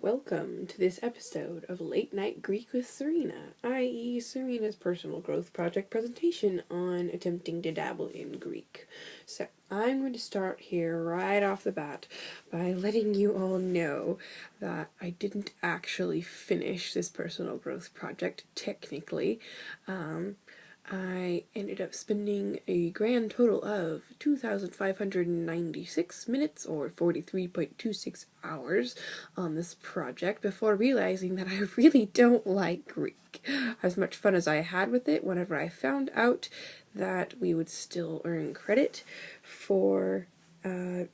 Welcome to this episode of Late Night Greek with Serena, i.e., Serena's personal growth project presentation on attempting to dabble in Greek. So, I'm going to start here right off the bat by letting you all know that I didn't actually finish this personal growth project technically. I ended up spending a grand total of 2,596 minutes or 43.26 hours on this project before realizing that I really don't like Greek. As much fun as I had with it, whenever I found out that we would still earn credit for a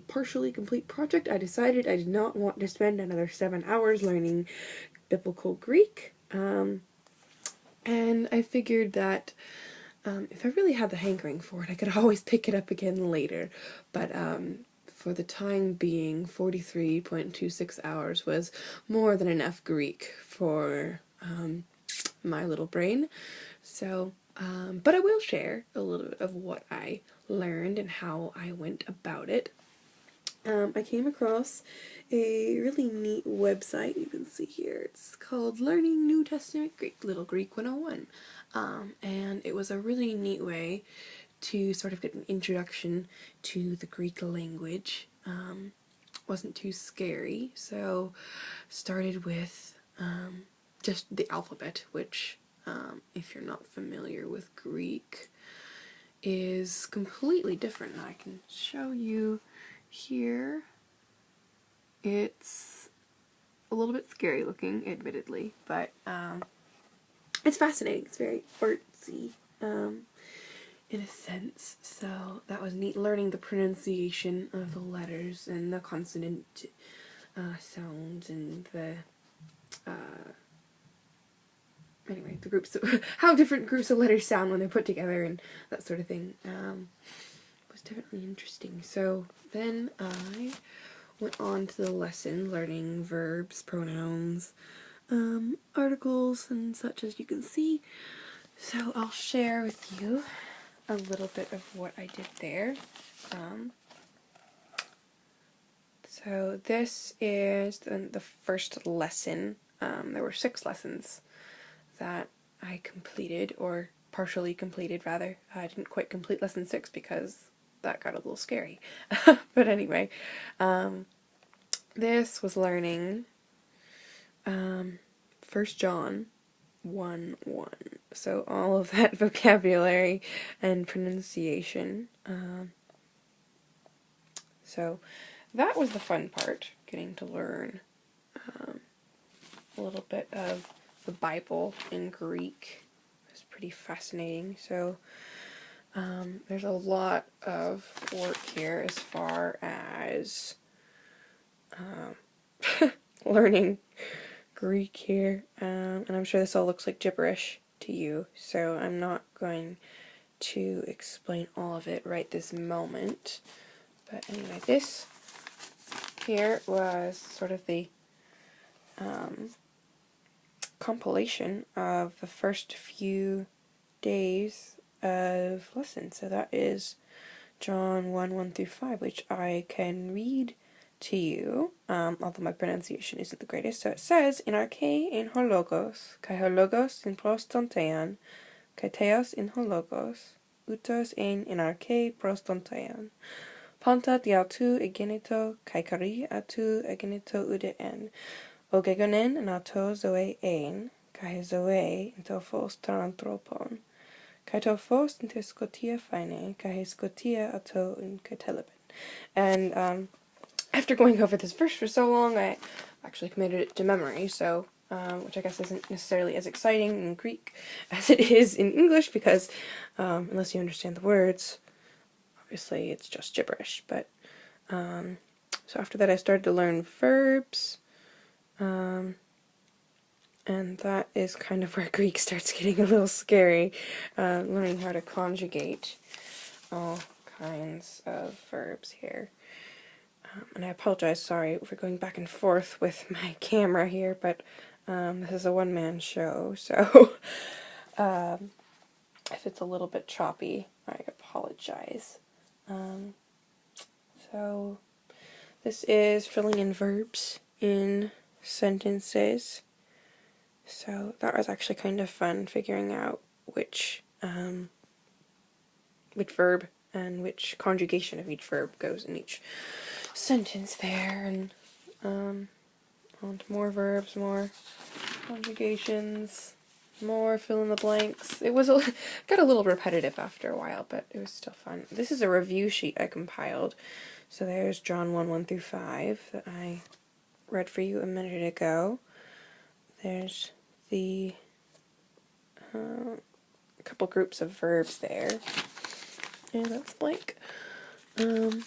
partially complete project, I decided I did not want to spend another 7 hours learning biblical Greek. And I figured that if I really had the hankering for it, I could always pick it up again later. But for the time being, 43.26 hours was more than enough Greek for my little brain. So, but I will share a little bit of what I learned and how I went about it. I came across a really neat website, you can see here. It's called Learning New Testament Greek, Little Greek 101. And it was a really neat way to sort of get an introduction to the Greek language. Wasn't too scary, so started with just the alphabet, which, if you're not familiar with Greek, is completely different. I can show you here. It's a little bit scary looking, admittedly, but it's fascinating. It's very artsy, in a sense. So that was neat, learning the pronunciation of the letters and the consonant sounds and the anyway, the groups of, how different groups of letters sound when they're put together and that sort of thing. Was definitely interesting. So then I went on to the lesson, learning verbs, pronouns, articles, and such, as you can see. So I'll share with you a little bit of what I did there. So this is the first lesson. There were 6 lessons that I completed, or partially completed rather. I didn't quite complete lesson 6 because that got a little scary. But anyway, this was learning 1 John 1:1. So all of that vocabulary and pronunciation. So that was the fun part, getting to learn a little bit of the Bible in Greek. It was pretty fascinating. So there's a lot of work here as far as learning Greek here, and I'm sure this all looks like gibberish to you, so I'm not going to explain all of it right this moment. But anyway, this here was sort of the compilation of the first few days of lessons. So that is John 1:1-5, which I can read to you, although my pronunciation isn't the greatest. So it says, in arche in hologos, kai hologos in prostontean, kai theos in hologos, utos in arche prostontean. Panta diautu egenito, kai kari atu egenito udein. Ogegonen nato zoe ein, kai zoe into phos taranthropon. Kai to phos into scotia fine, kai scotia ato in keteleben. And after going over this verse for so long, I actually committed it to memory, so which I guess isn't necessarily as exciting in Greek as it is in English, because unless you understand the words, obviously it's just gibberish. But so after that I started to learn verbs, and that is kind of where Greek starts getting a little scary, learning how to conjugate all kinds of verbs here. And I apologize, sorry for going back and forth with my camera here, but this is a one-man show, so if it's a little bit choppy, I apologize. So this is filling in verbs in sentences. So that was actually kind of fun, figuring out which verb and which conjugation of each verb goes in each sentence there, and on to more verbs, more conjugations, more fill in the blanks. It was got a little repetitive after a while, but it was still fun. This is a review sheet I compiled. So there's John 1:1-5 that I read for you a minute ago. There's the couple groups of verbs there, and that's blank. And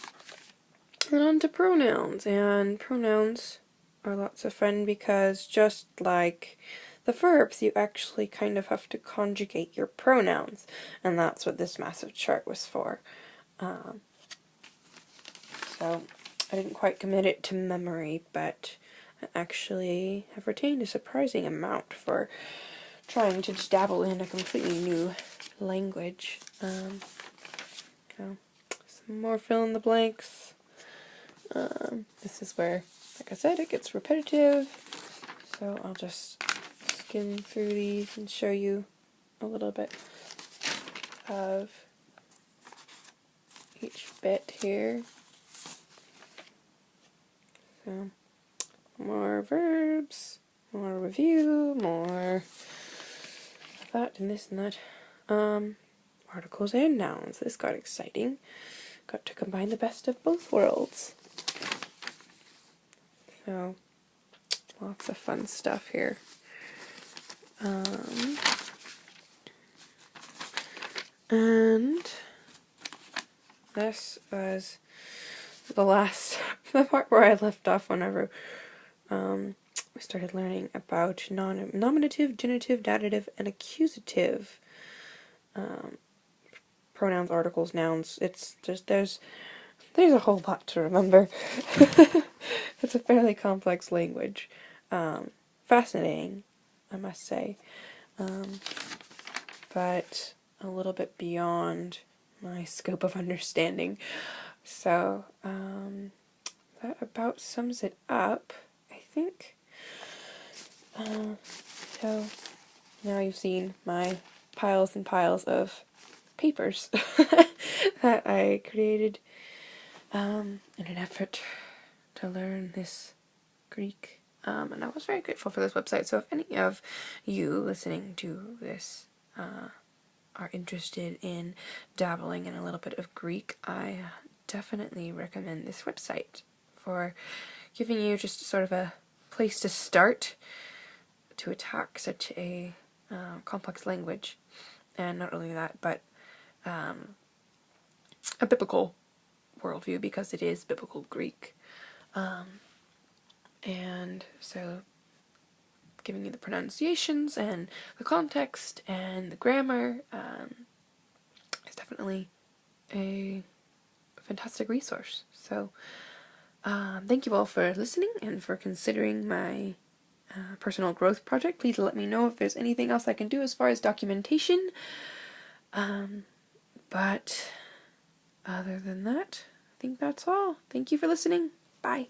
on to pronouns, and pronouns are lots of fun because just like the verbs, you actually kind of have to conjugate your pronouns, and that's what this massive chart was for. So I didn't quite commit it to memory, but I actually have retained a surprising amount for trying to just dabble in a completely new language. So some more fill in the blanks. This is where, like I said, it gets repetitive, so I'll just skim through these and show you a little bit of each bit here. So, more verbs, more review, more that and this and that. Articles and nouns. This got exciting. Got to combine the best of both worlds. So, lots of fun stuff here. And this was the part where I left off whenever we started learning about nominative, genitive, datative, and accusative pronouns, articles, nouns. It's just there's a whole lot to remember. It's a fairly complex language. Fascinating, I must say, but a little bit beyond my scope of understanding. So that about sums it up, I think. So now you've seen my piles and piles of papers that I created in an effort to learn this Greek. And I was very grateful for this website. So if any of you listening to this are interested in dabbling in a little bit of Greek, I definitely recommend this website for giving you just sort of a place to start to attack such a complex language. And not only that, but a biblical worldview, because it is biblical Greek. And so giving you the pronunciations and the context and the grammar is definitely a fantastic resource. So thank you all for listening and for considering my personal growth project. Please let me know if there's anything else I can do as far as documentation. But other than that, I think that's all. Thank you for listening. Bye.